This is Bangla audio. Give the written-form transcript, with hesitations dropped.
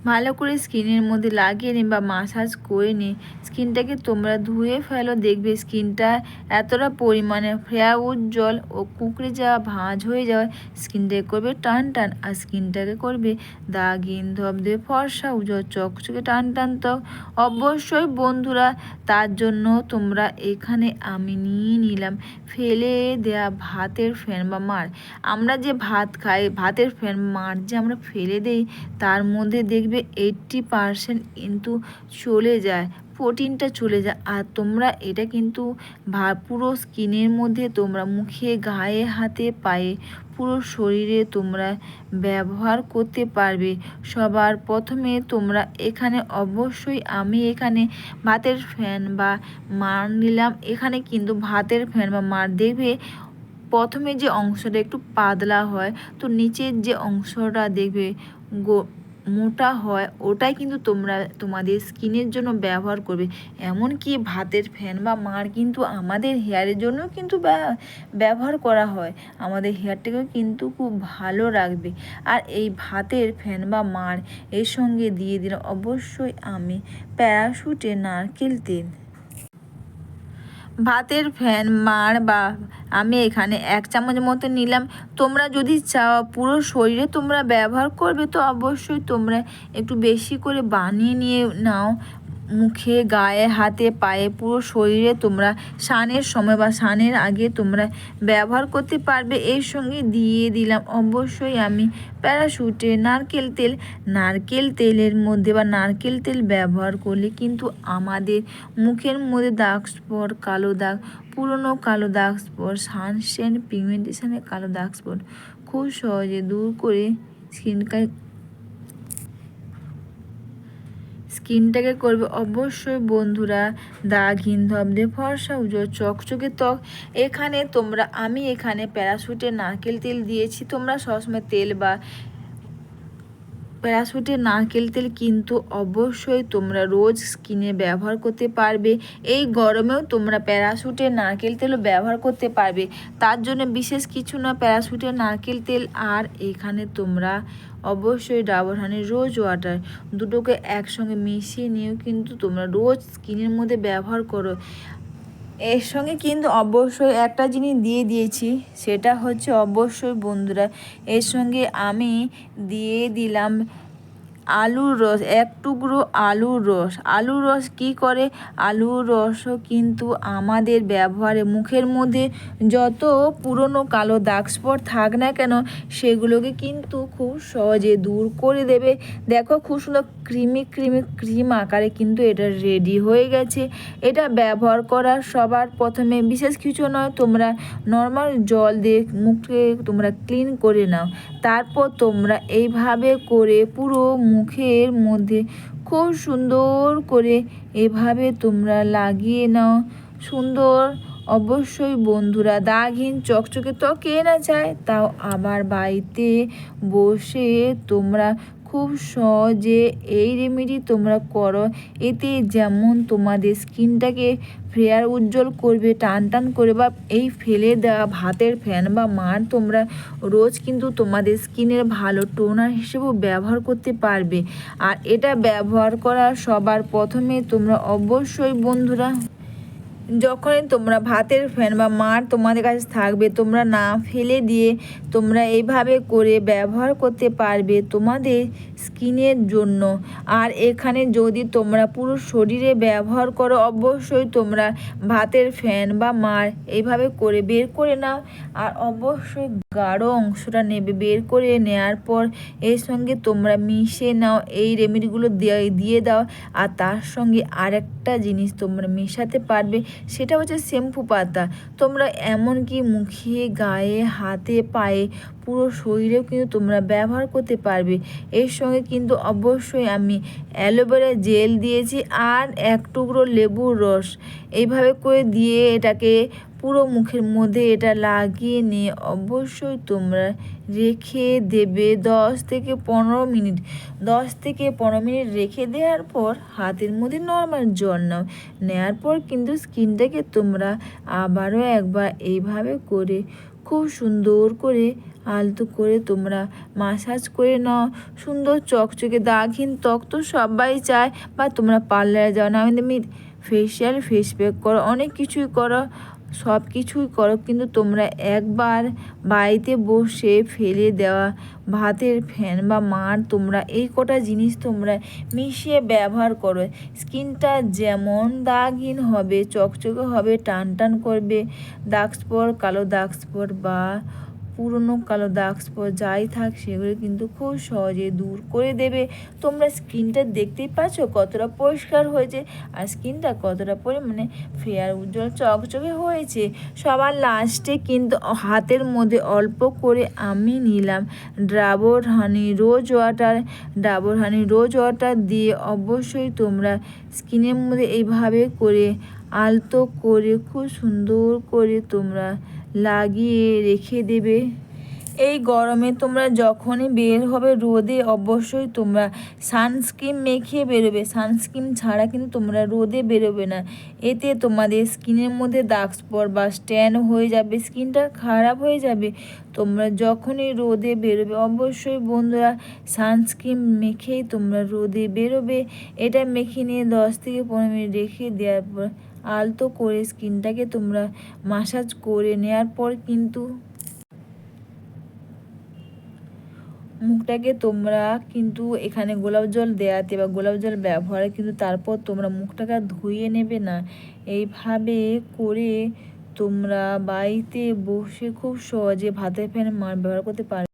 ভালো করে স্কিনের মধ্যে লাগিয়ে নিন বা মাসাজ করে নিন। স্কিনটাকে তোমরা ধুয়ে ফেলো, দেখবে স্কিনটা এতটা পরিমাণে ফেয়া উজ্জ্বল ও কুঁকড়ে যাওয়া ভাঁজ হয়ে যাওয়ায় স্কিনটাকে করবে টান টান, আর স্কিনটাকে করবে দাগিন ধবধবে ফর্সা উজ্জ্বল চকচকে টান টান। তো অবশ্যই বন্ধুরা, তার জন্য তোমরা এখানে আমি নিয়ে নিলাম ফেলে দেয়া ভাতের ফেন বা মাড়। আমরা যে ভাত খাই, ভাতের ফেন মাড় যে আমরা ফেলে দেই, তার মধ্যে দেখবে 80% কিন্তু চলে যায়, প্রোটিনটা চলে যায়। আর তোমরা এটা কিন্তু পুরো স্কিনের মধ্যে তোমরা মুখে, গায়ে, হাতে, পায়ে, পুরো শরীরে তোমরা ব্যবহার করতে পারবে। সবার প্রথমে তোমরা এখানে অবশ্যই আমি এখানে ভাতের ফ্যান বা মাড় নিলাম। এখানে কিন্তু ভাতের ফ্যান বা মাড় দেখবে প্রথমে যে অংশটা একটু পাতলা হয়, তো নিচের যে অংশটা দেখবে মোটা হয়, ওটাই কিন্তু তোমরা তোমাদের স্কিনের জন্য ব্যবহার করবে। এমনকি ভাতের ফ্যান বা মাড় কিন্তু আমাদের হেয়ারের জন্য কিন্তু ব্যবহার করা হয়, আমাদের হেয়ারটাকেও কিন্তু খুব ভালো রাখবে। আর এই ভাতের ফ্যান বা মাড় এর সঙ্গে দিয়ে দিলাম অবশ্যই আমি প্যারাশুটের নারকেল তেল। ভাতের ফ্যান মাড় বা আমি এখানে 1 চামচ মতো নিলাম। তোমরা যদি চাও পুরো শরীরে তোমরা ব্যবহার করবে, তো অবশ্যই তোমরা একটু বেশি করে বানিয়ে নিয়ে নাও। মুখে, গায়ে, হাতে, পায়ে, পুরো শরীরে তোমরা স্নানের সময় বা স্নানের আগে তোমরা ব্যবহার করতে পারবে। এর সঙ্গে দিয়ে দিলাম অবশ্যই আমি প্যারাশুটের নারকেল তেল। নারকেল তেলের মধ্যে বা নারকেল তেল ব্যবহার করলে কিন্তু আমাদের মুখের মধ্যে দাগ স্পট, কালো দাগ, পুরনো কালো দাগ স্পট, সানস্টেন পিগমেন্টেশনের কালো দাগ স্পট খুব সহজে দূর করে স্কিনটাকে করবে অবশ্যই বন্ধুরা দাগহীন ধবধবে ফর্সা উজ্জ্বল চকচকে ত্বক। এখানে তোমরা আমি এখানে প্যারাশুটের নারকেল তেল দিয়েছি। তোমরা সবসময় তেল বা প্যারাশুটের নারকেল তেল কিন্তু অবশ্যই তোমরা রোজ স্কিনে ব্যবহার করতে পারবে। এই গরমেও তোমরা প্যারাশুটের নারকেল তেলও ব্যবহার করতে পারবে। তার জন্য বিশেষ কিছু না, প্যারাশুটের নারকেল তেল আর এখানে তোমরা অবশ্যই ডাবর হানির রোজ ওয়াটার দুটোকে একসঙ্গে মিশিয়ে নিয়েও কিন্তু তোমরা রোজ স্কিনের মধ্যে ব্যবহার করো। এর সঙ্গে কিন্তু অবশ্যই একটা জিনিস দিয়ে দিয়েছি, সেটা হচ্ছে অবশ্যই বন্ধুরা এর সঙ্গে আমি দিয়ে দিলাম আলুর রস, 1 টুকরো আলুর রস। আলুর রস কী করে? আলুর রসও কিন্তু আমাদের ব্যবহারে মুখের মধ্যে যত পুরনো কালো দাগ স্পট থাক না কেন, সেগুলোকে কিন্তু খুব সহজে দূর করে দেবে। দেখো খুব সুন্দর ক্রিম আকারে কিন্তু এটা রেডি হয়ে গেছে। এটা ব্যবহার করার সবার প্রথমে বিশেষ কিছু নয়, তোমরা নর্মাল জল দিয়ে মুখকে তোমরা ক্লিন করে নাও। তারপর তোমরা এইভাবে করে পুরো মুখের মধ্যে খুব সুন্দর করে এভাবে তোমরা লাগিয়ে নাও। সুন্দর অবশ্যই বন্ধুরা দাগহীন চকচকে ত্বক কে না চায়, তাও আবার বাড়িতে বসে তোমরা খুব সহজে এই রেমেডি তোমরা করো। এতে যেমন তোমাদের স্কিনটাকে ফেয়ার উজ্জ্বল করবে, টান টান করে, বা এই ফেলে দেওয়া ভাতের ফ্যান বা মাড় তোমরা রোজ কিন্তু তোমাদের স্কিনের ভালো টোনার হিসেবেও ব্যবহার করতে পারবে। আর এটা ব্যবহার করার সবার প্রথমে তোমরা অবশ্যই বন্ধুরা যখনই তোমরা ভাতের ফ্যান বা মাড় তোমাদের কাছে থাকবে, তোমরা না ফেলে দিয়ে তোমরা এইভাবে করে ব্যবহার করতে পারবে তোমাদের স্কিনের জন্য। আর এখানে যদি তোমরা পুরো শরীরে ব্যবহার করো, অবশ্যই তোমরা ভাতের ফ্যান বা মাড় এইভাবে করে বের করে নাও। আর অবশ্যই গাঢ় অংশটা নেবে, বের করে নেওয়ার পর এর সঙ্গে তোমরা মিশিয়ে নাও, এই রেমেডিগুলো দিয়ে দাও। আর তার সঙ্গে আরেকটা জিনিস তোমরা মেশাতে পারবে, সেটা হচ্ছে শ্যাম্পু পাতা। তোমরা এমনকি মুখে, গায়ে, হাতে, পায়ে, পুরো শরীরেও কিন্তু তোমরা ব্যবহার করতে পারবে। এর সঙ্গে কিন্তু অবশ্যই আমি অ্যালোভেরা জেল দিয়েছি আর 1 টুকরো লেবুর রস এইভাবে করে দিয়ে এটাকে পুরো মুখের মধ্যে এটা লাগিয়ে নিয়ে অবশ্যই তোমরা রেখে দেবে 10 থেকে 15 মিনিট। 10 থেকে 15 মিনিট রেখে দেওয়ার পর হাতের মধ্যে নর্মাল জল নাও। নেওয়ার পর কিন্তু স্কিনটাকে তোমরা আবারও একবার এইভাবে করে খুব সুন্দর করে আলতো করে তোমরা মাসাজ করে নাও। সুন্দর চকচকে দাগহীন ত্বক তো সবাই চায়, বা তোমরা পার্লারে যাও না তুমি ফেসিয়াল ফেস প্যাক করো, অনেক কিছুই করো, সব কিছুই করো, কিন্তু তোমরা একবার বাড়িতে বসে ফেলে দেওয়া ভাতের ফ্যান বা মার তোমরা এই কটা জিনিস তোমরা মিশিয়ে ব্যবহার করো। স্কিনটা যেমন দাগহীন হবে, চকচকে হবে, টান টান করবে, দাগ স্পট, কালো দাগ স্পট বা পুরনো কালো দাগ স্পট যাই থাক সেগুলো কিন্তু খুব সহজে দূর করে দেবে। তোমরা স্কিনটা দেখতেই পাচ্ছ কতটা পরিষ্কার হয়েছে, আর স্কিনটা কতটা পরিমাণে ফেয়ার উজ্জ্বল চকচকে হয়েছে। সবার লাস্টে কিন্তু হাতের মধ্যে অল্প করে আমি নিলাম ডাবর হানি রোজ ওয়াটার দিয়ে অবশ্যই তোমরা স্কিনের মধ্যে এইভাবে করে আলতো করে খুব সুন্দর করে তোমরা লাগিয়ে রেখে দেবে। এই গরমে তোমরা যখনই বের হবে রোদে, অবশ্যই তোমরা সানস্ক্রিন মেখে বেরোবে। সানস্ক্রিন ছাড়া কিন্তু তোমরা রোদে বেরোবে না, এতে তোমাদের স্কিনের মধ্যে দাগ স্পট বা ট্যান হয়ে যাবে, স্কিনটা খারাপ হয়ে যাবে। তোমরা যখনই রোদে বেরোবে অবশ্যই বন্ধুরা সানস্ক্রিন মেখেই তোমরা রোদে বেরোবে। এটা মেখে নিয়ে 10 থেকে 15 মিনিট রেখে দেওয়ার পর আলতো করে স্কিনটাকে তোমরা মাসাজ করে নেওয়ার পর কিন্তু মুখটাকে তোমরা কিন্তু এখানে গোলাপ জল দেওয়াতে বা গোলাপ জল ব্যবহারে কিন্তু তারপর তোমরা মুখটাকে ধুয়ে নেবে না। এইভাবে করে তোমরা বাড়িতে বসে খুব সহজে ভাতের ফ্যান মার ব্যবহার করতে পারবে।